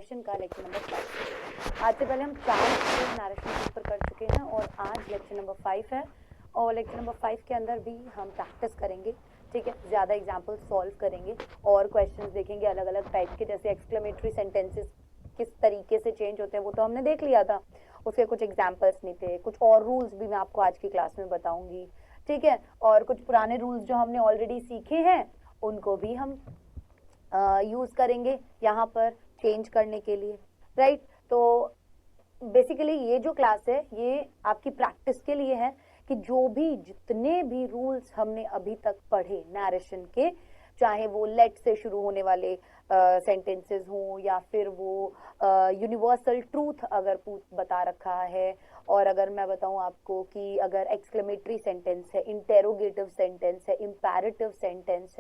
Narration का lecture number 5। आज से पहले हम 4 नरेशन के ऊपर कर चुके हैं और आज लेक्चर नंबर 5 है और लेक्चर नंबर 5 के अंदर भी हम प्रैक्टिस करेंगे। ठीक है, ज़्यादा एग्जाम्पल सॉल्व करेंगे और क्वेश्चंस देखेंगे अलग अलग टाइप के, जैसे एक्सक्लेमेटरी सेंटेंसेस किस तरीके से चेंज होते हैं वो तो हमने देख लिया था, उसके कुछ एग्जाम्पल्स नहीं थे। कुछ और रूल्स भी मैं आपको आज की क्लास में बताऊंगी। ठीक है, और कुछ पुराने रूल्स जो हमने ऑलरेडी सीखे हैं उनको भी हम यूज करेंगे यहाँ पर चेंज करने के लिए। राइट, तो बेसिकली ये जो क्लास है ये आपकी प्रैक्टिस के लिए है कि जो भी जितने भी रूल्स हमने अभी तक पढ़े नैरेशन के, चाहे वो लेट से शुरू होने वाले सेंटेंसेस हों या फिर वो यूनिवर्सल ट्रूथ अगर बता रखा है, और अगर मैं बताऊं आपको कि अगर एक्सक्लेमेटरी सेंटेंस है, इंटेरोगेटिव सेंटेंस है, इंपैरेटिव सेंटेंस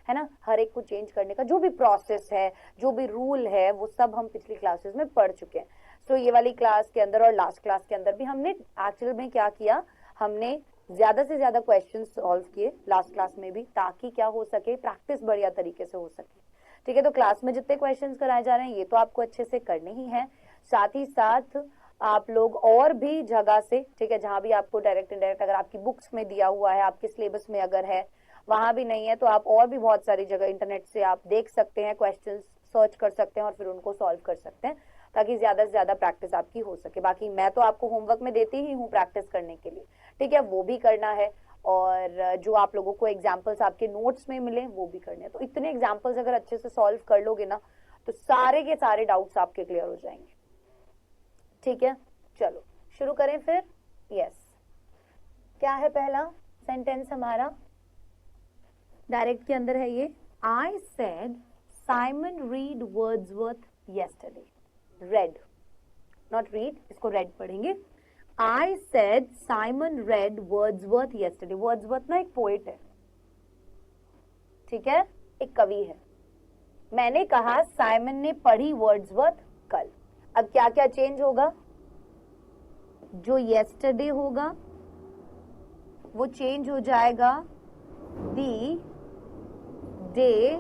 है ना, हर एक को चेंज करने का जो भी प्रोसेस है, जो भी रूल है, वो सब हम पिछली क्लासेस में पढ़ चुके हैं। सो ये वाली क्लास के अंदर और लास्ट क्लास के अंदर भी हमने एक्चुअल में क्या किया, हमने ज्यादा से ज्यादा क्वेश्चन सॉल्व किए लास्ट क्लास में भी, ताकि क्या हो सके, प्रैक्टिस बढ़िया तरीके से हो सके। ठीक है, तो क्लास में जितने क्वेश्चंस कराए जा रहे हैं ये तो आपको अच्छे से करने ही है, साथ ही साथ आप लोग और भी जगह से, ठीक है, जहां भी आपको डायरेक्ट इनडायरेक्ट अगर आपकी बुक्स में दिया हुआ है, आपके सिलेबस में अगर है, वहां भी नहीं है तो आप और भी बहुत सारी जगह इंटरनेट से आप देख सकते हैं, क्वेश्चंस सर्च कर सकते हैं और फिर उनको सॉल्व कर सकते हैं, ताकि ज्यादा से ज्यादा प्रैक्टिस आपकी हो सके। बाकी मैं तो आपको होमवर्क में देती ही हूँ प्रैक्टिस करने के लिए, ठीक है, वो भी करना है, और जो आप लोगों को एग्जाम्पल्स आपके नोट्स में मिले वो भी करने हैं। तो इतने एग्जाम्पल्स अगर अच्छे से सॉल्व कर लोगे ना तो सारे के सारे डाउट्स आपके क्लियर हो जाएंगे। ठीक है, चलो शुरू करें फिर। यस, क्या है पहला सेंटेंस हमारा, डायरेक्ट के अंदर है ये, I said Simon read Wordsworth yesterday. Red, not read, इसको रेड पढ़ेंगे। I said Simon red Wordsworth yesterday. Wordsworth ना एक पोएट है, ठीक है, एक कवि है। मैंने कहा साइमन ने पढ़ी वर्ड्सवर्थ कल। अब क्या क्या चेंज होगा, जो यस्टरडे होगा वो चेंज हो जाएगा दी डे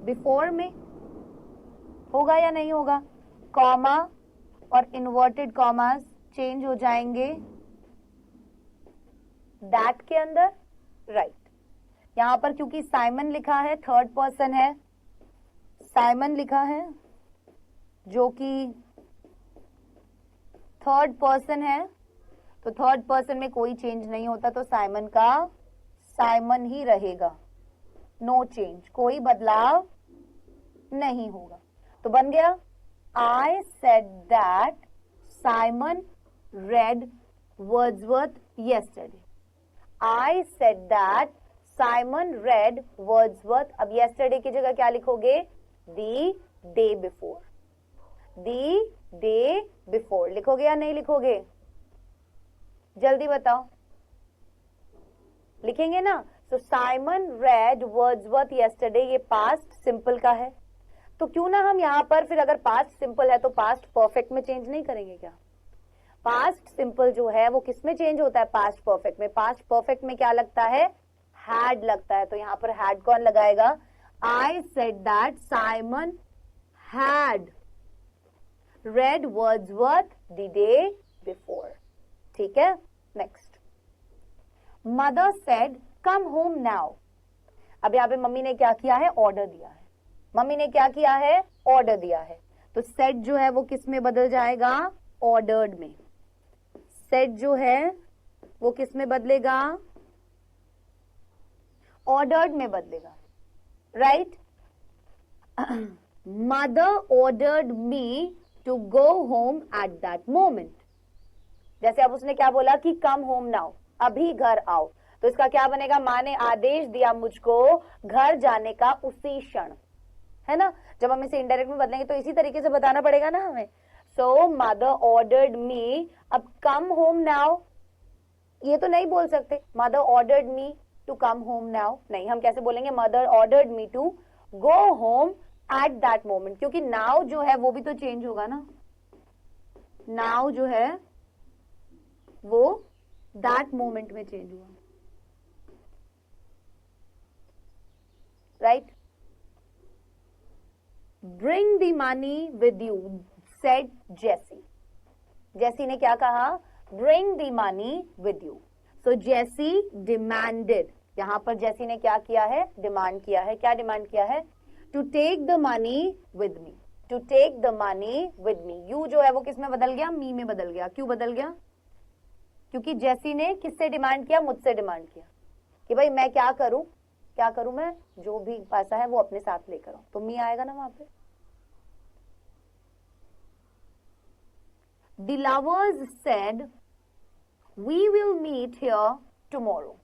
बिफोर में। होगा या नहीं होगा? कॉमा और इन्वर्टेड कॉमास चेंज हो जाएंगे दैट के अंदर। राइट, यहां पर क्योंकि साइमन लिखा है, थर्ड पर्सन है, साइमन लिखा है जो कि थर्ड पर्सन है, तो थर्ड पर्सन में कोई चेंज नहीं होता, तो साइमन का साइमन ही रहेगा, नो चेंज, कोई बदलाव नहीं होगा। तो बन गया I said that Simon red Wordsworth yesterday. I said that Simon red Wordsworth. अब यस्टरडे की जगह क्या लिखोगे, the day before. The day before लिखोगे या नहीं लिखोगे, जल्दी बताओ, लिखेंगे ना। सो साइमन रेड वर्ड्सवर्थ यस्टरडे, ये पास्ट सिंपल का है, तो क्यों ना हम यहां पर फिर, अगर पास्ट सिंपल है तो पास्ट परफेक्ट में चेंज नहीं करेंगे क्या? पास्ट सिंपल जो है वो किस में चेंज होता है? पास्ट परफेक्ट में। पास्ट परफेक्ट में क्या लगता है? हैड लगता है, तो यहां पर हैड कौन लगाएगा? I said that Simon had read Wordsworth the day before. ठीक है, नेक्स्ट, मदर सेड कम होम नाउ। अब यहां पे मम्मी ने क्या किया है? ऑर्डर दिया है। मम्मी ने क्या किया है? ऑर्डर दिया है, तो सेड जो है वो किस में बदल जाएगा? ऑर्डर्ड में। सेड जो है वो किस में बदलेगा? ऑर्डर्ड में बदलेगा। Right, mother ordered me to go home at that moment. जैसे अब उसने क्या बोला कि कम होम नाउ, अभी घर आओ, तो इसका क्या बनेगा? माँ ने आदेश दिया मुझको घर जाने का उसी क्षण, है ना। जब हम इसे इनडायरेक्ट में बदलेंगे तो इसी तरीके से बताना पड़ेगा ना हमें। सो मदर ऑर्डर्ड मी, अब कम होम नाउ ये तो नहीं बोल सकते, mother ordered me to come home now, नहीं, हम कैसे बोलेंगे? Mother ordered me to go home at that moment, क्योंकि नाउ जो है वो भी तो चेंज होगा ना। नाउ जो है वो दैट मोमेंट में चेंज हुआ। Right, bring the money with you, said Jessie. Jessie ने क्या कहा? Bring the money with you. So Jessie demanded, यहां पर जेसी ने क्या किया है? डिमांड किया है। क्या डिमांड किया है? To take the money with me, to take the money with me. You जो है वो किस में बदल गया? मी में बदल गया। क्यों बदल गया? क्योंकि जेसी ने किससे डिमांड किया? मुझसे डिमांड किया कि भाई मैं क्या करूं, क्या करूं, मैं जो भी पैसा है वो अपने साथ लेकर आऊं। तो मी आएगा ना वहां पे। The lovers said, "We will meet here tomorrow."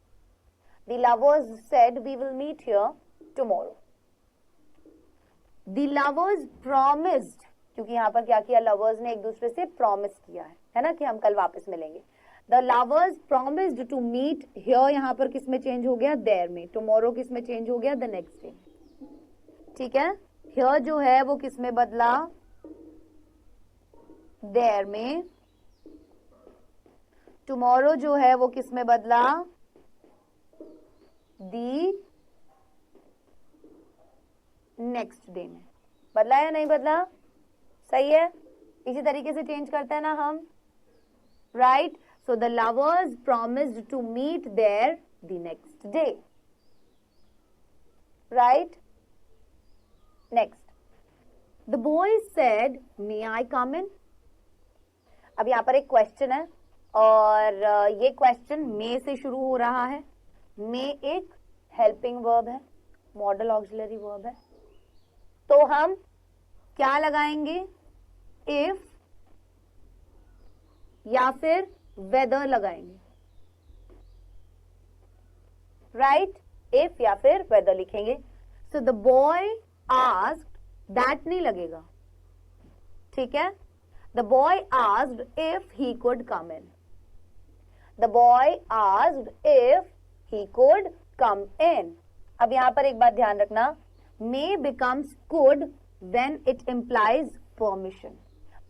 The lovers said, "We will meet here tomorrow." The lovers promised, क्योंकि यहां पर क्या किया? lovers ने एक दूसरे से प्रॉमिस किया है ना, कि हम कल वापस मिलेंगे। The lovers promised to meet here, यहां पर किस में चेंज हो गया? there में। tomorrow किस में चेंज हो गया? the next day। ठीक है, here जो है वो किस में बदला? there में। tomorrow जो है वो किस में बदला? the next day में। बदला या नहीं बदला? सही है, इसी तरीके से चेंज करते हैं ना हम, right. So the lovers promised to meet there the next day. Right? Next. The boy said, "May I come in?" अब यहाँ पर एक क्वेश्चन है और ये क्वेश्चन मे से शुरू हो रहा है। मे एक हेल्पिंग वर्ब है, मॉडल ऑक्सिलरी वर्ब है। तो हम क्या लगाएंगे? इफ या फिर वेदर लगाएंगे, राइट। इफ या फिर वेदर लिखेंगे। So the boy asked, that नहीं लगेगा, ठीक है। The boy asked if he could come in, the boy asked if he could come in. अब यहां पर एक बात ध्यान रखना, may becomes could when it implies permission.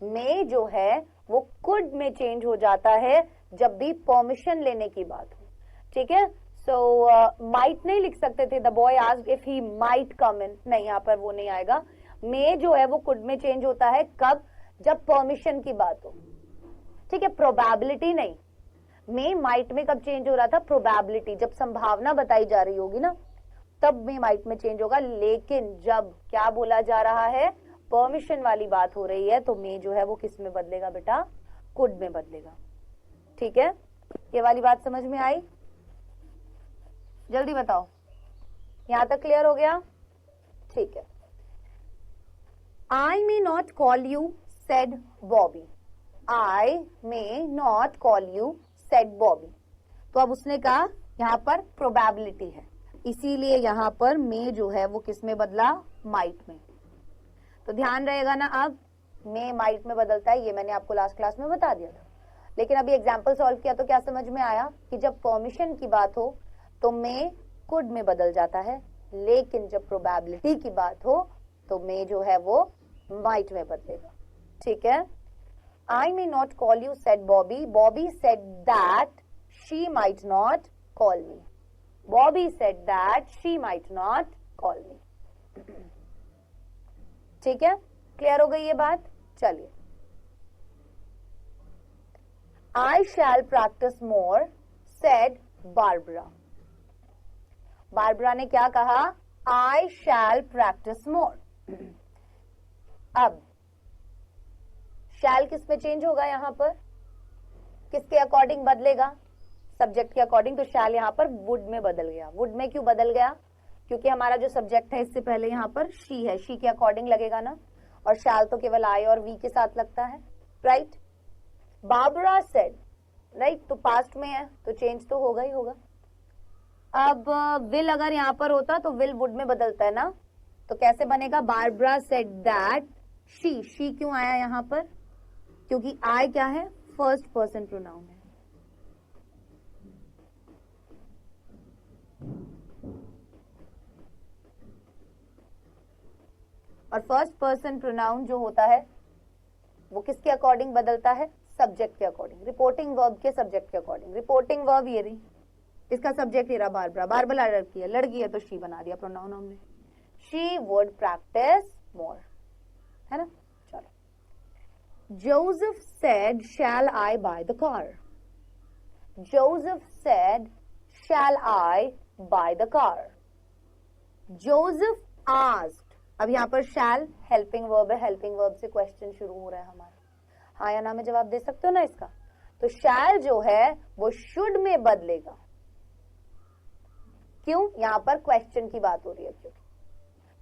May जो है वो कुड में चेंज हो जाता है जब भी परमिशन लेने की बात हो, ठीक है। सो माइट नहीं लिख सकते थे, the boy asked if he might come in, नहीं, यहां पर वो नहीं आएगा। मे जो है वो कुड में चेंज होता है कब? जब परमिशन की बात हो, ठीक है, प्रोबेबिलिटी नहीं। मे माइट में कब चेंज हो रहा था? प्रोबेबिलिटी, जब संभावना बताई जा रही होगी ना, तब मे माइट में चेंज होगा। लेकिन जब क्या बोला जा रहा है? परमिशन वाली बात हो रही है, तो मे जो है वो किस में बदलेगा बेटा? कुड में बदलेगा, ठीक है। ये वाली बात समझ में आई? जल्दी बताओ, यहां तक क्लियर हो गया? ठीक है। I may not call you, said Bobby. I may not call you, said Bobby. तो अब उसने कहा यहां पर प्रोबेबिलिटी है, इसीलिए यहां पर मे जो है वो किस में बदला? माइट में। तो ध्यान रहेगा ना, अब मे माइट में बदलता है, ये मैंने आपको लास्ट क्लास में बता दिया था। लेकिन अभी एग्जाम्पल सॉल्व किया तो क्या समझ में आया कि जब परमिशन की बात हो तो मे कुड में बदल जाता है, लेकिन जब प्रोबेबिलिटी की बात हो तो मे जो है वो माइट में बदलेगा, ठीक है। I may not call you, said Bobby. Bobby said that she might not call me. Bobby said that she might not call me, ठीक है। क्लियर हो गई ये बात? चलिए। I shall practise more, said Barbara. Barbara ने क्या कहा? I shall practise more. अब शैल किस पे चेंज होगा? यहां पर किसके अकॉर्डिंग बदलेगा? सब्जेक्ट के अकॉर्डिंग। तो शैल यहां पर वुड में बदल गया। वुड में क्यों बदल गया? क्योंकि हमारा जो सब्जेक्ट है इससे पहले यहां पर शी है, शी के अकॉर्डिंग लगेगा ना, और शैल तो केवल आई और वी के साथ लगता है, राइट। बारबरा सेड, राइट, तो पास्ट में है तो चेंज तो होगा ही होगा। अब विल अगर यहां पर होता तो विल वुड में बदलता है ना, तो कैसे बनेगा? Barbara said that she. She क्यों आया यहां पर? क्योंकि आई क्या है? फर्स्ट पर्सन प्रोनाउन है। और फर्स्ट पर्सन प्रोनाउन जो होता है वो किसके अकॉर्डिंग बदलता है? सब्जेक्ट के अकॉर्डिंग। रिपोर्टिंग वर्ब के सब्जेक्ट के अकॉर्डिंग। रिपोर्टिंग वर्ब ये रही, इसका सब्जेक्ट ये रहा बारबरा। बारबरा लड़की है, लड़की है तो शी बना दिया प्रोनाउन हमने। She would practice more, Joseph said, shall I buy the car? Joseph said, shall I buy the car? Joseph asked. अब यहाँ पर shall helping verb है, helping verb से question शुरू हो रहा है हमारा. हाँ या ना में जवाब दे सकते हो ना इसका. तो shall जो है वो should में बदलेगा. क्यों? यहाँ पर क्वेश्चन की बात हो रही है, क्योंकि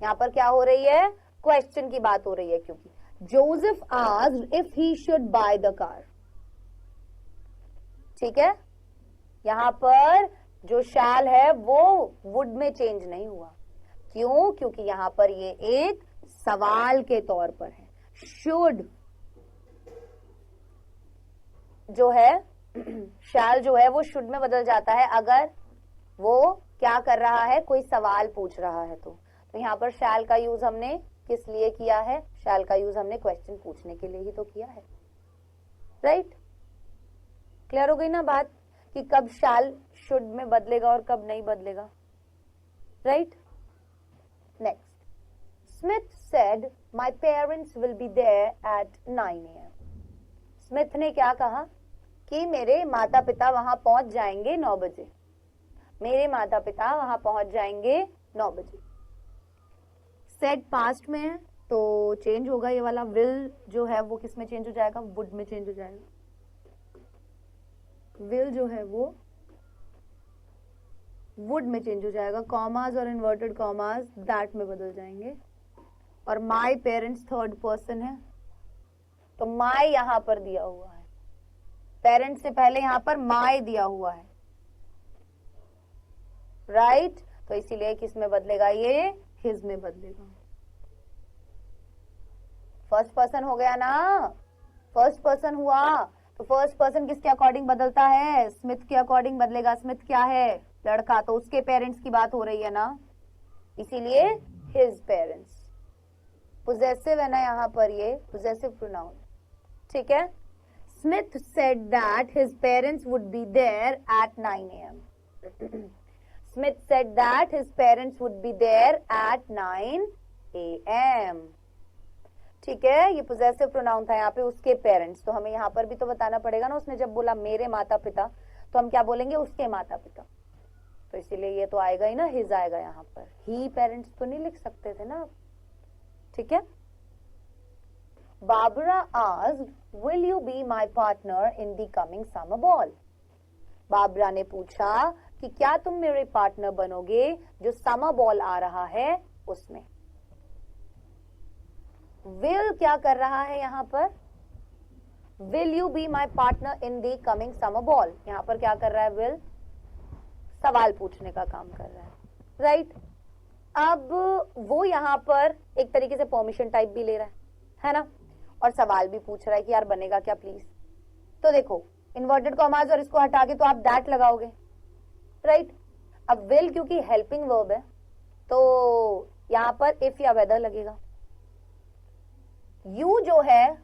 यहाँ पर क्या हो रही है? क्वेश्चन की बात हो रही है, क्योंकि Joseph asked if he should by the car. ठीक है, यहाँ पर जो शैल है वो वुड में चेंज नहीं हुआ. क्यों? क्योंकि यहाँ पर ये एक सवाल के तौर पर है. शुड जो है, शैल जो है वो शुड में बदल जाता है अगर वो क्या कर रहा है, कोई सवाल पूछ रहा है. तो यहाँ पर शैल का यूज हमने किस लिए किया है? शैल का यूज हमने क्वेश्चन पूछने के लिए ही तो किया है. राइट? क्लियर हो गई ना बात कि कब शैल शुड में बदलेगा और कब नहीं बदलेगा. Right? Next, Smith said my parents will be there at 9 AM. Smith ने क्या कहा कि मेरे माता पिता वहां पहुंच जाएंगे 9 बजे. मेरे माता पिता वहां पहुंच जाएंगे 9 बजे. सेड पास्ट में है तो चेंज होगा ये वाला. विल जो है वो किस में चेंज हो जाएगा? वुड में चेंज हो जाएगा. विल जो है वो वुड में चेंज हो जाएगा. कॉमास और इन्वर्टेड कॉमास दैट में बदल जाएंगे. और माई पेरेंट्स थर्ड पर्सन है तो माई यहां पर दिया हुआ है. पेरेंट्स से पहले यहां पर माई दिया हुआ है. राइट? तो इसीलिए किस में बदलेगा? ये हिज में बदलेगा. फर्स्ट पर्सन हो गया ना. फर्स्ट पर्सन हुआ तो फर्स्ट पर्सन किसके अकॉर्डिंग बदलता है? स्मिथ के अकॉर्डिंग बदलेगा. स्मिथ क्या है? लड़का. तो उसके पेरेंट्स की बात हो रही है ना, इसीलिए हिज पेरेंट्स. पोजेसिव है ना यहाँ पर, ये पोजेसिव प्रोनाउन. ठीक है. Smith said that his parents would be there at 9 AM. Smith said that his parents would be there at 9 AM. ठीक है, ये पोजेसिव प्रोनाउन था यहाँ पे, उसके पेरेंट्स. तो हमें यहाँ पर भी तो बताना पड़ेगा ना. उसने जब बोला मेरे माता पिता तो हम क्या बोलेंगे? उसके माता पिता. तो इसीलिए ये तो आएगा ही ना, हिज आएगा यहाँ पर. ही पेरेंट्स तो नहीं लिख सकते थे ना. ठीक है. Barbara asked, will you be my partner in the coming summer ball? Babra ने पूछा कि क्या तुम मेरे पार्टनर बनोगे जो समर बॉल आ रहा है उसमें. विल क्या कर रहा है यहाँ पर? Will you be my partner in the coming summer ball. यहाँ पर क्या कर रहा है? विल सवाल पूछने का काम कर रहा है. राइट? अब वो यहाँ पर एक तरीके से परमिशन टाइप भी ले रहा है ना, और सवाल भी पूछ रहा है कि यार बनेगा क्या प्लीज. तो देखो इन्वर्टेड कॉमास और इसको हटा के तो आप दैट लगाओगे. राइट? अब विल क्योंकि हेल्पिंग वर्ब है तो यहां पर इफ या वेदर लगेगा. यू जो है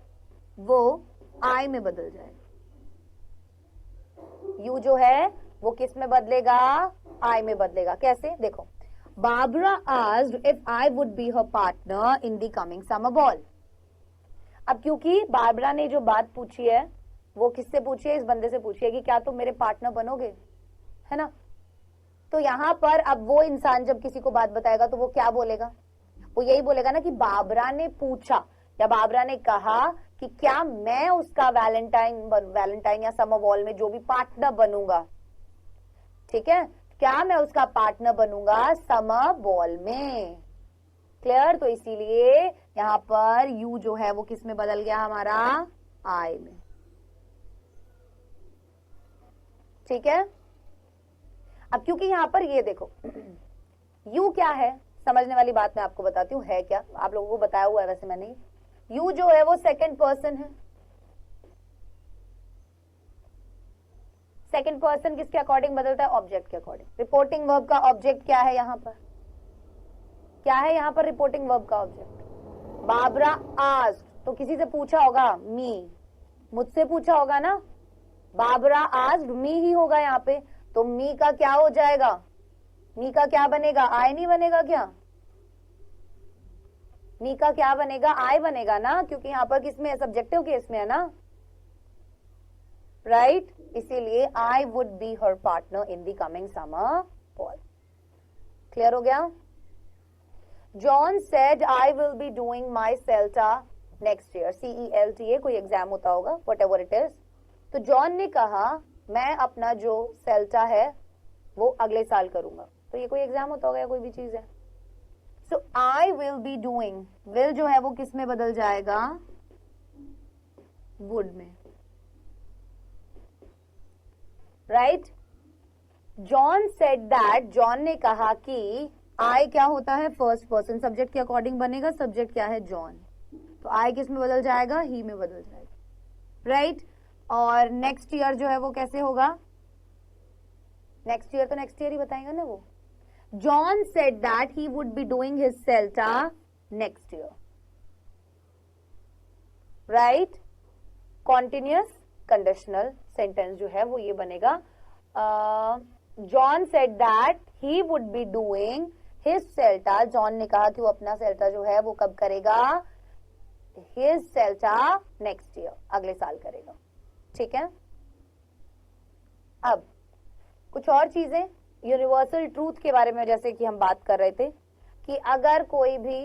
वो आई में बदल जाएगा. यू जो है वो किस में बदलेगा? आई में बदलेगा. कैसे? देखो, Barbara asked if I would be her partner in the coming summer ball. अब क्योंकि बाबरा ने जो बात पूछी है वो किससे पूछी है? इस बंदे से पूछी है कि क्या तुम मेरे पार्टनर बनोगे, है ना. तो यहां पर अब वो इंसान जब किसी को बात बताएगा तो वो क्या बोलेगा? वो यही बोलेगा ना कि बाबरा ने पूछा या बाबरा ने कहा कि क्या मैं उसका वैलेंटाइन या समर बॉल में जो भी पार्टनर बनूंगा. ठीक है, क्या मैं उसका पार्टनर बनूंगा समर बॉल में. क्लियर? तो इसीलिए यहां पर यू जो है वो किस में बदल गया? हमारा आई में. ठीक है. अब क्योंकि यहां पर ये देखो यू क्या है, समझने वाली बात मैं आपको बताती हूँ है क्या. आप लोगों को बताया हुआ है वैसे मैंने. यू जो है वो सेकंड पर्सन है. सेकंड पर्सन किसके अकॉर्डिंग बदलता है? ऑब्जेक्ट के अकॉर्डिंग. रिपोर्टिंग वर्ब का ऑब्जेक्ट क्या है यहाँ पर? क्या है यहाँ पर रिपोर्टिंग वर्ब का ऑब्जेक्ट? बाबरा आस्क्ड तो किसी से पूछा होगा, मी, मुझसे पूछा होगा ना. बाबरा आस्क्ड मी ही होगा यहाँ पे. तो मी का क्या हो जाएगा? मी का क्या बनेगा? आई नहीं बनेगा क्या? मी का क्या बनेगा, आई बनेगा ना, क्योंकि यहाँ पर किसमें है, सब्जेक्टिव केस में है ना, राइट इसीलिए आई would be her partner in the coming summer fall. Clear हो गया। John said I will be doing my Celta next year, CELTA कोई एग्जाम होता होगा, वट एवर इट इज। तो जॉन ने कहा मैं अपना जो सेल्टा है वो अगले साल करूंगा, तो ये कोई एग्जाम होता होगा या कोई भी चीज है। So I will be doing, will जो है वो किस में बदल जाएगा, वुड में, right. John said that, John ने कहा कि आई क्या होता है, फर्स्ट पर्सन, सब्जेक्ट के अकॉर्डिंग बनेगा, सब्जेक्ट क्या है, जॉन, तो आई किस में बदल जाएगा, ही में बदल जाएगा, राइट। और नेक्स्ट ईयर जो है वो कैसे होगा, नेक्स्ट ईयर तो नेक्स्ट ईयर ही बताएगा ना वो। John said that he would be doing his Celta next year, right. Continuous conditional sentence जो है वो ये बनेगा, John said that he would be doing his Celta, John ने कहा कि वो अपना सेल्टा जो है वो कब करेगा, हिज सेल्टा नेक्स्ट ईयर, अगले साल करेगा, ठीक है। अब कुछ और चीजें यूनिवर्सल ट्रूथ के बारे में, जैसे कि हम बात कर रहे थे कि अगर कोई भी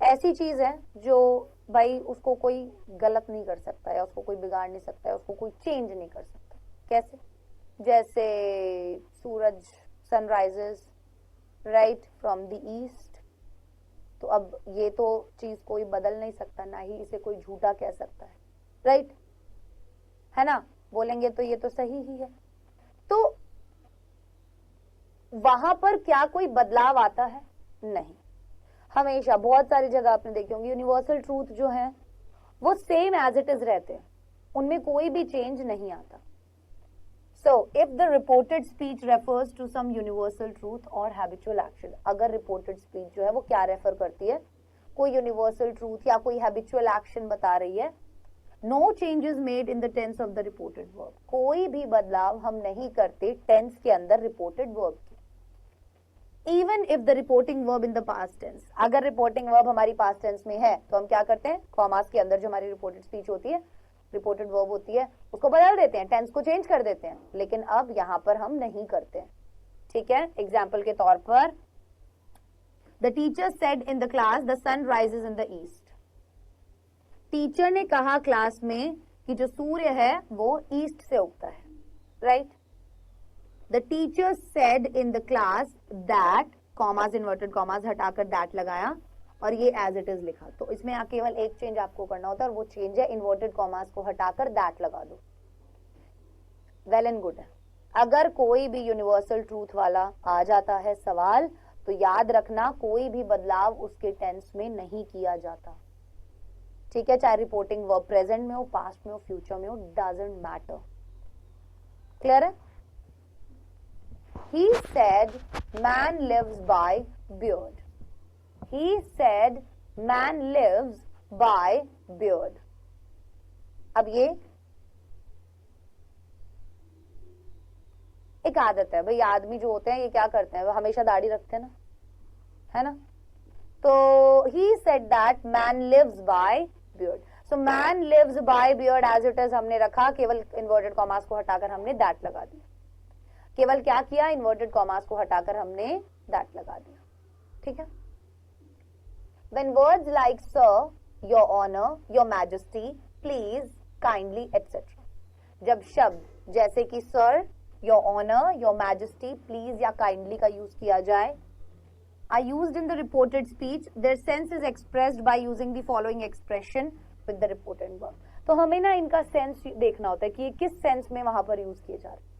ऐसी चीज है जो भाई उसको कोई गलत नहीं कर सकता है, उसको कोई बिगाड़ नहीं सकता है, उसको कोई चेंज नहीं कर सकता, कैसे, जैसे सूरज sun rises right from the east, तो अब ये तो चीज कोई बदल नहीं सकता, ना ही इसे कोई झूठा कह सकता है, राइट है ना, बोलेंगे तो ये तो सही ही है। तो वहां पर क्या कोई बदलाव आता है, नहीं, हमेशा बहुत सारी जगह आपने देखी होंगी यूनिवर्सल ट्रूथ जो है वो सेम एज इट इज रहते हैं, उनमें कोई भी चेंज नहीं आता। So if the reported speech refers to some universal truth और हैबिचुअल एक्शन, अगर रिपोर्टेड स्पीच जो है वो क्या रेफर करती है, कोई यूनिवर्सल ट्रूथ या कोई हैबिचुअल एक्शन बता रही है, no changes made in the tense of the reported verb, कोई भी बदलाव हम नहीं करते टेंस के अंदर रिपोर्टेड वर्ब की। Even if the reporting verb in the past tense, अगर रिपोर्टिंग वर्ब हमारी पास्ट टेंस में है तो हम क्या करते हैं, कॉमास के अंदर जो हमारी रिपोर्टेड स्पीच होती है, रिपोर्टेड वर्ब होती है, उसको बदल देते हैं, टेंस को चेंज कर देते हैं, लेकिन अब यहां पर हम नहीं करते हैं, ठीक है। एग्जाम्पल के तौर पर the teacher said in the class the sun rises in the east, teacher ने कहा क्लास में कि जो सूर्य है वो ईस्ट से उगता है, right. The teacher said in the class that, commas inverted commas हटाकर दैट लगाया और ये एज इट इज लिखा, तो इसमें केवल एक चेंज आपको करना होता है और वो चेंज है इन्वर्टेड कॉमास को हटाकर दैट लगा दो, वेल एंड गुड है। अगर कोई भी यूनिवर्सल ट्रूथ वाला आ जाता है सवाल तो याद रखना कोई भी बदलाव उसके टेंस में नहीं किया जाता, ठीक है, चाहे रिपोर्टिंग वर्ब प्रेजेंट में हो, पास्ट में हो, फ्यूचर में हो, डजंट मैटर। क्लियर है। He said man lives by beard, he said man lives by beard। अब ये एक आदत है भाई, आदमी जो होते हैं ये क्या करते हैं, वो हमेशा दाढ़ी रखते हैं ना, है ना, तो he said that man lives by beard, so man lives by beard as it is हमने रखा, केवल इन्वर्टेड कॉमास को हटाकर हमने दैट लगा दिया, केवल क्या किया, इन्वर्टेड कॉमास को हटाकर हमने दैट लगा दिया, ठीक है। When words like sir, your honor, your majesty, please, kindly, etc, जब शब्द जैसे कि sir, your honor, your majesty, please या kindly का यूज किया जाए, are used in the reported speech, their sense is expressed by using the following expression with the reported verb। तो हमें ना इनका सेंस देखना होता है कि ये किस सेंस में वहां पर यूज किए जा रहे हैं,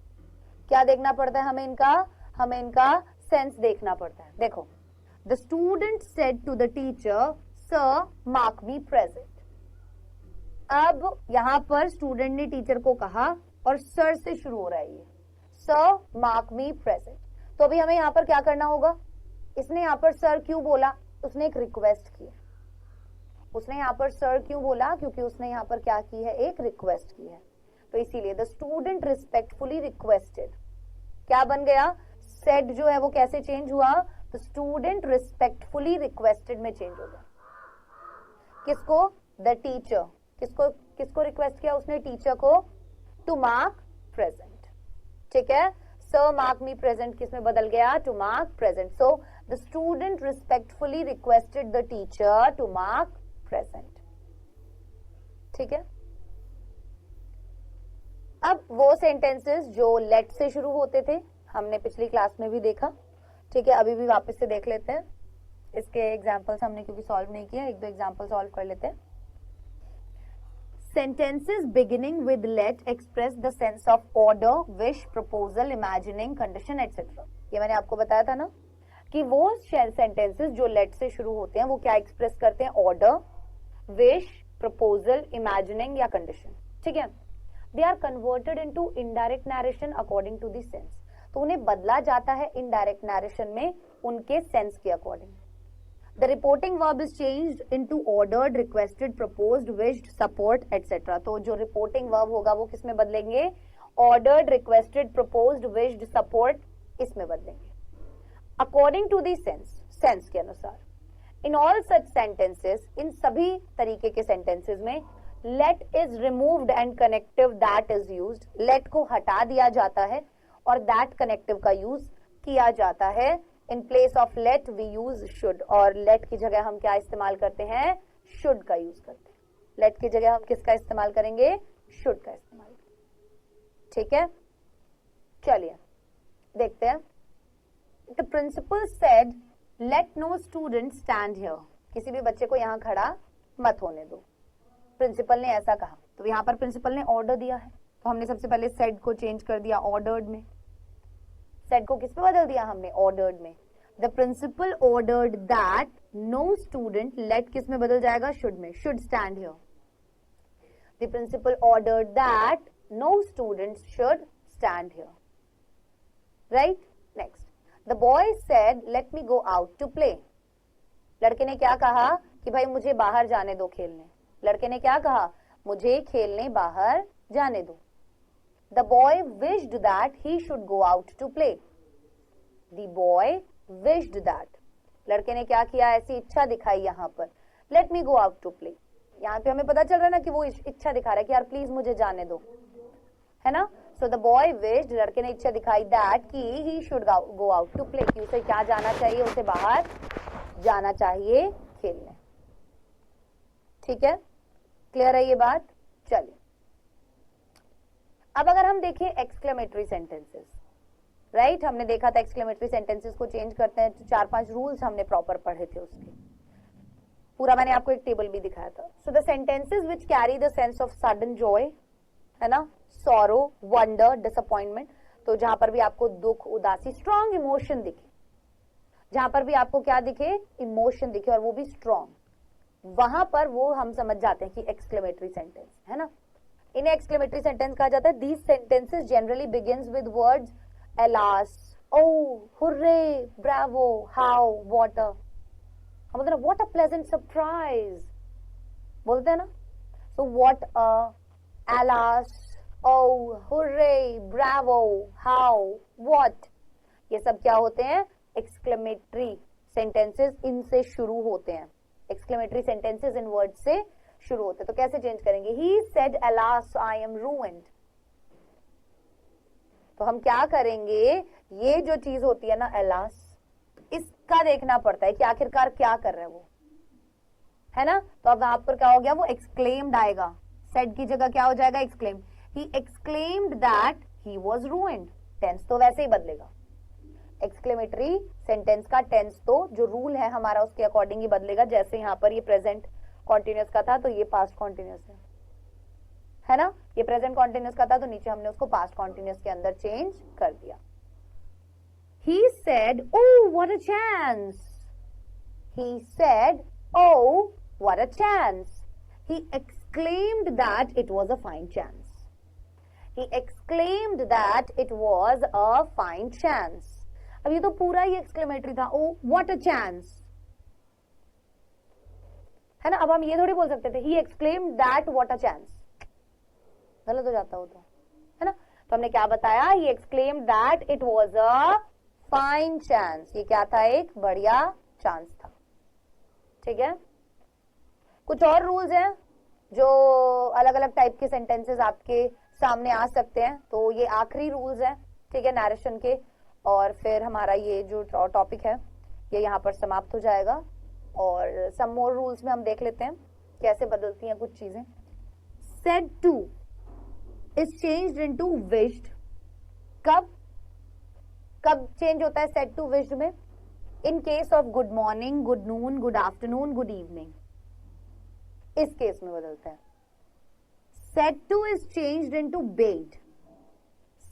क्या देखना पड़ता है हमें इनका सेंस देखना पड़ता है। देखो, the student said to the teacher sir mark me present, अब यहां पर स्टूडेंट ने टीचर को कहा और सर से शुरू हो रहा है ये, सर मार्क मी प्रेजेंट, तो अभी हमें यहां पर क्या करना होगा, इसने यहां पर सर क्यों बोला, उसने एक रिक्वेस्ट की, उसने यहां पर सर क्यों बोला, क्योंकि उसने यहां पर क्या की है, एक रिक्वेस्ट की है, तो इसीलिए द स्टूडेंट रिस्पेक्टफुली रिक्वेस्टेड, क्या बन गया, सेड जो है वो कैसे चेंज हुआ, तो स्टूडेंट रिस्पेक्टफुली रिक्वेस्टेड में चेंज हो गया, किसको? The teacher. किसको किसको रिक्वेस्ट किया उसने? टीचर को, टू मार्क प्रेजेंट। ठीक है, सर मार्क मी प्रेजेंट किस में बदल गया? To mark present. So the student respectfully requested the teacher to mark present. ठीक है, अब वो सेंटेंसेस जो लेट से शुरू होते थे हमने पिछली क्लास में भी देखा। ठीक है, अभी भी वापस से देख लेते हैं इसके एग्जांपल्स, हमने क्योंकि सॉल्व नहीं किया, एक दो एग्जांपल सॉल्व कर लेते हैं। Sentences beginning with let express the sense of order, wish, proposal, imagining, condition, etc. ये मैंने आपको बताया था ना कि वो सेंटेंसेस जो let से शुरू होते हैं वो क्या एक्सप्रेस करते हैं? ऑर्डर, विश, प्रपोजल, इमेजिनिंग या कंडीशन। ठीक है, they are converted into indirect narration according to the sense. तो उन्हें बदला जाता है इनडायरेक्ट नरेशन में उनके सेंस के according. The reporting verb is changed into ordered, requested, proposed, wished, support, etc. तो जो reporting verb होगा वो किस में बदलेंगे? Ordered, requested, proposed, wished, support, इसमें बदलेंगे according to the sense, sense के अनुसार। In all such sentences, इन सभी तरीके के sentences में let is removed and connective that is used। let को हटा दिया जाता है और that connective का use किया जाता है। In place of let we use should, और let की जगह हम क्या इस्तेमाल करते हैं? should का यूज करते हैं। let की जगह हम किसका इस्तेमाल करेंगे? should का इस्तेमाल करेंगे। ठीक है, चलिए देखते हैं। The principal said let no student stand here। किसी भी बच्चे को यहाँ खड़ा मत होने दो। प्रिंसिपल ने ऐसा कहा, तो यहाँ पर प्रिंसिपल ने ऑर्डर दिया है, तो हमने सबसे पहले said को चेंज कर दिया ऑर्डर्ड में। सेड को किस पे बदल दिया हमने? ऑर्डर्ड में। The principal ordered that no student, let किस में बदल जाएगा? शुड में, should stand here. The principal ordered that no student should stand here. Right, next. The boy said let me go out to play. लड़के ने क्या कहा? कि भाई मुझे बाहर जाने दो खेलने। लड़के ने क्या कहा? मुझे खेलने बाहर जाने दो। The boy wished that he should go out to play. The boy wished that. लड़के ने क्या किया? ऐसी इच्छा दिखाई यहाँ पर, Let me go out to play। यहाँ पे हमें पता चल रहा है ना कि वो इच्छा दिखा रहा है कि यार प्लीज मुझे जाने दो, है ना। So the boy wished, लड़के ने इच्छा दिखाई that कि he should go out to play, कि उसे क्या जाना चाहिए? उसे बाहर जाना चाहिए खेलने। ठीक है, क्लियर है ये बात? चलिए अब अगर हम देखें एक्सक्लेमेटरी सेंटेंसेस, राइट, हमने देखा था एक्सक्लेमेटरी सेंटेंसेस को चेंज करते हैं तो 4-5 रूल्स हमने प्रॉपर पढ़े थे, उसके पूरा मैंने आपको एक टेबल भी दिखाया था। So the sentences which carry the sense of sudden Joy, है ना, सॉरो, वंडर, डिसअपॉइंटमेंट, तो जहां पर भी आपको दुख, उदासी, स्ट्रॉन्ग इमोशन दिखे, जहां पर भी आपको क्या दिखे? इमोशन दिखे और वो भी स्ट्रॉन्ग, वहां पर वो हम समझ जाते हैं कि एक्सक्लेमेटरी सेंटेंस है ना। इन्हें एक्सक्लेमेटरी सेंटेंस कहा जाता है। These sentences generally begins with words alas, oh, hurray, bravo, how, what a, हम बोलते हैं व्हाट अ प्लेजेंट सरप्राइज, बोलते हैं ना। So what a, alas, oh, hurray, bravo, how, what, ये सब क्या होते हैं? एक्सक्लेमेटरी सेंटेंसेस, इनसे शुरू होते हैं। एक्सक्लेमेटरी सेंटेंसेस इन वर्ड से शुरू होते, तो कैसे चेंज करेंगे? He said, alas, I am ruined। तो हम क्या करेंगे? ये जो चीज होती है ना alas, इसका देखना पड़ता है कि आखिरकार क्या कर रहे हैं वो, है ना। तो अब वहां पर क्या हो गया? वो exclaimed आएगा, said की जगह क्या हो जाएगा? exclaimed। He exclaimed that he was ruined। Tense तो वैसे ही बदलेगा। एक्सक्लेमेटरी सेंटेंस का टेंस तो जो रूल है हमारा उसके अकॉर्डिंग ही बदलेगा। जैसे यहाँ पर ये प्रेजेंट कॉन्टिन्यूस का था तो ये पास्ट कॉन्टिन्यूस है ना। ये प्रेजेंट कॉन्टिन्यूस का था तो नीचे हमने उसको पास्ट कॉन्टिन्यूस के अंदर चेंज कर दिया। He said, "Oh, what a chance!" He said, "Oh, what a chance!" He exclaimed that it was a fine chance. He exclaimed that it was a fine chance. अब ये तो पूरा ही exclamatory था। Oh, what a chance! है ना। अब हम ये थोड़ी बोल सकते थे he exclaimed that what a chance, गलत हो जाता हो तो, है ना। तो हमने क्या बताया? he exclaimed that it was a fine chance। ये क्या था? एक बढ़िया चांस था। ठीक है, कुछ और रूल्स हैं जो अलग अलग टाइप के सेंटेंसेस आपके सामने आ सकते हैं, तो ये आखिरी रूल्स हैं, ठीक है, नैरेशन के, और फिर हमारा ये जो टॉपिक है ये यहाँ पर समाप्त हो जाएगा। और सम मोर रूल्स में हम देख लेते हैं कैसे बदलती हैं कुछ चीजें। said to is changed into wished। कब कब चेंज होता है said to wished में? In case of good morning, good noon, good afternoon, good evening, इस केस में बदलता है। said to is changed into bade।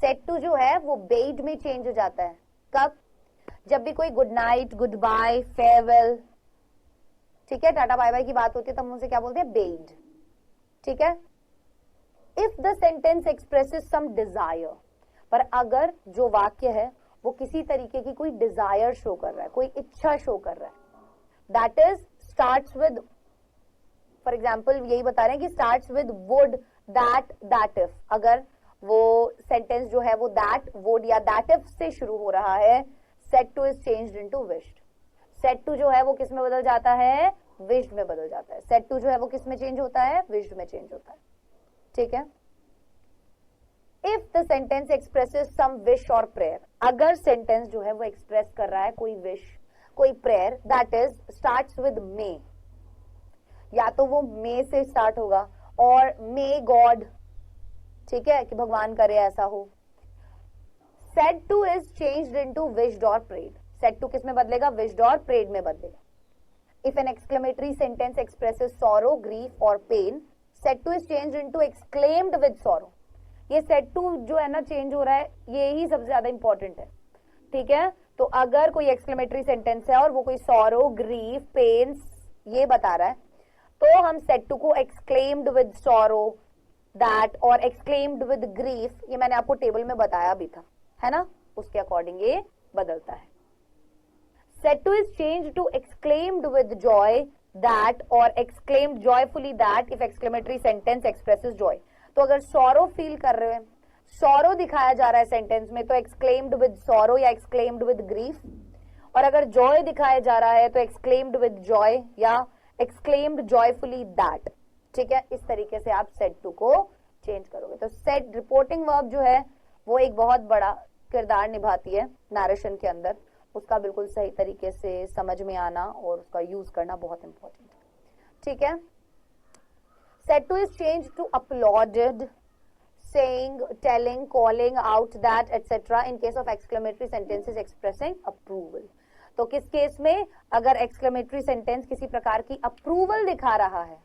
said to जो है वो bade में चेंज हो जाता है। कब? जब भी कोई good night, good bye, farewell, ठीक है, टाटा बाय बाय की बात होती है, तब हम उसे क्या बोलते हैं? बेड, ठीक है। If the sentence expresses some desire, पर अगर जो वाक्य है वो किसी तरीके की कोई डिजायर शो कर रहा है, कोई इच्छा शो कर रहा है, that is starts with, for example यही बता रहे हैं कि starts with would, that, that if, अगर वो सेंटेंस जो है वो दैट, वुड या दैट इफ से शुरू हो रहा है, said to is changed into wished. Said to जो है वो किस में बदल जाता है? विश्ड में बदल जाता है। सेड टू जो है वो किस में चेंज होता है? विश्ड में चेंज होता है, ठीक है। If the sentence expresses some wish और प्रेयर, अगर सेंटेंस जो है वो एक्सप्रेस कर रहा है कोई विश, कोई prayer, that is starts with may, या तो वो मे से स्टार्ट होगा, और मे गॉड, ठीक है, कि भगवान करे ऐसा हो। Said to is changed into wished और प्रेड। सेड टू किस में बदलेगा? विश्ड और प्रेड में बदलेगा। If an exclamatory sentence expresses sorrow, grief और pain, said to is changed into exclaimed with sorrow. ये सेड टू जो है ना चेंज हो रहा है, ये ही सबसे ज्यादा इंपॉर्टेंट है, ठीक है। तो अगर कोई एक्सक्लेमेटरी सेंटेंस है और वो कोई सॉरो, ग्रीफ, पेन ये बता रहा है, तो हम सेड टू को एक्सक्लेम्ड विद सॉरो, दैट, और एक्सक्लेम्ड विद ग्रीफ, ये मैंने आपको टेबल में बताया भी था, है ना, उसके अकॉर्डिंग ये बदलता है। Said to is change to exclaimed with joy, that, और exclaimed joyfully that if exclamatory sentence expresses joy. तो अगर सॉरो फील कर रहे हैं, सॉरो दिखाया जा रहा है सेंटेंस में, तो एक्सक्लेम्ड विद सॉरो या एक्सक्लेम्ड विद ग्रीफ, और अगर जॉय दिखाया जा रहा है तो एक्सक्लेम्ड विद जॉय या एक्सक्लेम्ड जॉयफुली दैट, ठीक है। इस तरीके से आप सेड टू को चेंज करोगे। तो सेड रिपोर्टिंग वर्ब जो है वो एक बहुत बड़ा किरदार निभाती है नरेशन के अंदर, उसका बिल्कुल सही तरीके से समझ में आना और उसका यूज करना बहुत इंपॉर्टेंट है, ठीक है। Said to is changed to applauded, saying, telling, calling out that, etc. in case of exclamatory sentences expressing approval. तो किस केस में? अगर exclamatory sentence किसी प्रकार की approval दिखा रहा है,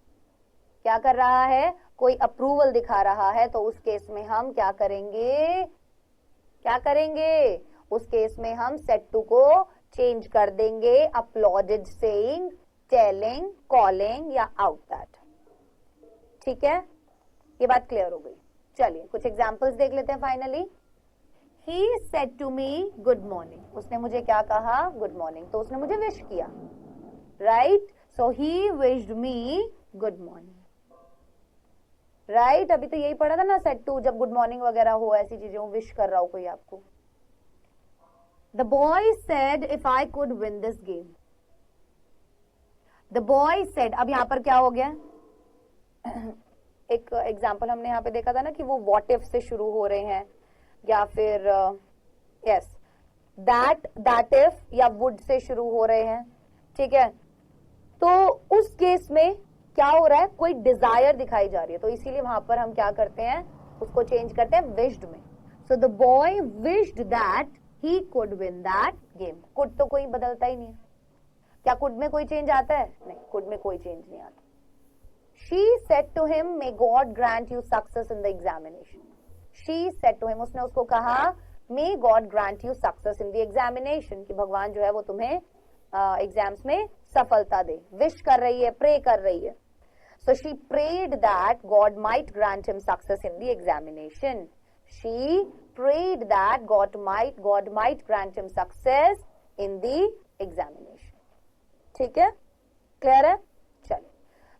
क्या कर रहा है? कोई approval दिखा रहा है, तो उस केस में हम क्या करेंगे? क्या करेंगे? उस केस में हम said to को चेंज कर देंगे applauded, saying, telling, calling या out that, ठीक है। ये बात क्लियर हो गई। चलिए कुछ एग्जांपल्स देख लेते हैं finally. He said to me good morning, उसने मुझे क्या कहा? गुड मॉर्निंग, तो उसने मुझे विश किया, right. So he wished me good morning, right. अभी तो यही पढ़ा था ना, said to जब गुड मॉर्निंग वगैरह हो, ऐसी चीजें हो, विश कर रहा हो कोई आपको। The boy said if I could win this game, the boy said, अब यहाँ पर क्या हो गया? एक एग्जाम्पल हमने यहाँ पे देखा था ना कि वो व्हाट इफ से शुरू हो रहे हैं, या फिर यस दैट, दैट इफ या वुड से शुरू हो रहे हैं, ठीक है। तो उस केस में क्या हो रहा है? कोई डिजायर दिखाई जा रही है, तो इसीलिए वहां पर हम क्या करते हैं? उसको चेंज करते हैं विश्ड में। सो the boy wished that he could win that game. Could तो कोई बदलता ही नहीं है। क्या कुड में कोई चेंज आता है? नहीं, कुड में कोई चेंज नहीं आता। She said to him, may God grant you success in the examination. She said to him, उसने उसको कहा, may God grant you success in the examination, कि भगवान जो है वो तुम्हें एग्जाम्स में सफलता दे। विश कर रही है, प्रे कर रही है। So she prayed that God might grant him success in the examination. She prayed that God might grant him success in the examination. ठीक है, क्लियर है? चलिए,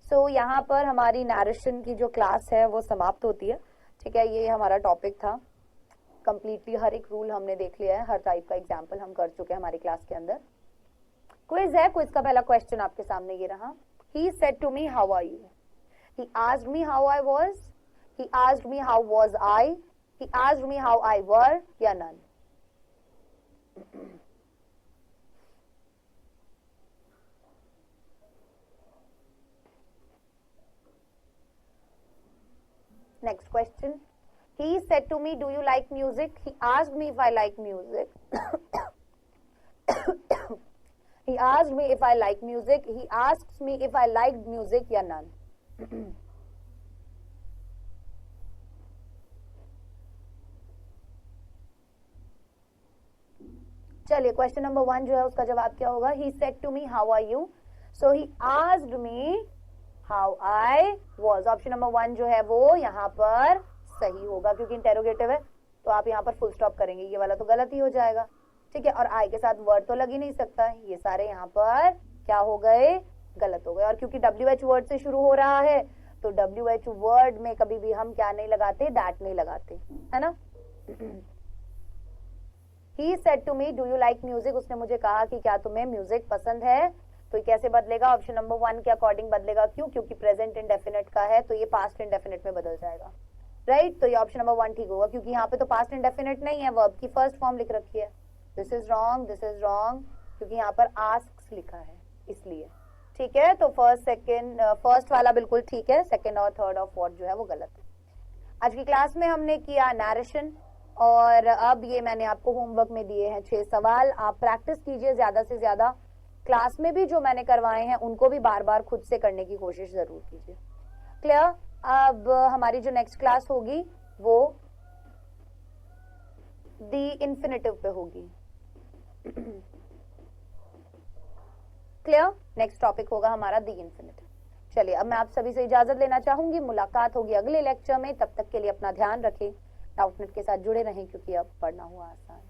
सो यहाँ पर हमारी नरेशन की जो क्लास है वो समाप्त होती है, ठीक है। ये हमारा टॉपिक था कंप्लीटली, हर एक रूल हमने देख लिया है, हर टाइप का एग्जाम्पल हम कर चुके हैं हमारी क्लास के अंदर। क्विज है, क्विज का पहला क्वेश्चन आपके सामने ये रहा। He said to me, how are you? He asked me how I was. He asked me how was I. He asked me how I were, या none. Next question. He said to me, do you like music? He asked me if I like music. He asked me if I like music. He asks me if I liked music, या none. चलिए question number 1 जो है उसका जवाब क्या होगा? He said to me, how are you? So he asked me how I was. Option number 1 जो है वो यहाँ पर सही होगा क्योंकि इंटेरोगेटिव है, तो आप यहाँ पर फुल स्टॉप करेंगे, ये वाला तो गलत ही हो जाएगा, ठीक है। और आई के साथ वर्ड तो लग ही नहीं सकता, ये सारे यहाँ पर क्या हो गए? गलत हो गए। और क्योंकि WH वर्ड से शुरू हो रहा है तो WH वर्ड में कभी भी हम क्या नहीं लगाते? दैट नहीं लगाते, है ना। He said to me, do you like music? उसने मुझे कहा कि क्या तुम्हें म्यूजिक पसंद है? तो ये कैसे बदलेगा? ऑप्शन नंबर 1 के अकॉर्डिंग बदलेगा। क्यों? क्योंकि प्रेजेंट इंडेफिनिट का है तो ये पास्ट इंडेफिनिट में बदल जाएगा, राइट। तो ये ऑप्शन नंबर 1 ठीक होगा क्योंकि यहाँ पे तो पास्ट इंडेफिनिट नहीं है, वर्ब की फर्स्ट फॉर्म लिख रखी है। दिस इज रॉन्ग क्योंकि यहाँ पर आस्क्स लिखा है इसलिए, ठीक है। तो फर्स्ट वाला बिल्कुल ठीक है, सेकेंड और थर्ड और फोर्थ जो है वो गलत है। आज की क्लास में हमने किया नैरेशन और अब ये मैंने आपको होमवर्क में दिए हैं 6 सवाल। आप प्रैक्टिस कीजिए ज्यादा से ज्यादा, क्लास में भी जो मैंने करवाए हैं उनको भी बार बार खुद से करने की कोशिश जरूर कीजिए। क्लियर? अब हमारी जो नेक्स्ट क्लास होगी वो दी इंफिनिटिव पे होगी। क्लियर? नेक्स्ट टॉपिक होगा हमारा दी इंफिनिटिव। चलिए अब मैं आप सभी से इजाजत लेना चाहूंगी, मुलाकात होगी अगले लेक्चर में। तब तक के लिए अपना ध्यान रखें, डाउटनेट के साथ जुड़े रहें क्योंकि अब पढ़ना हुआ आसान।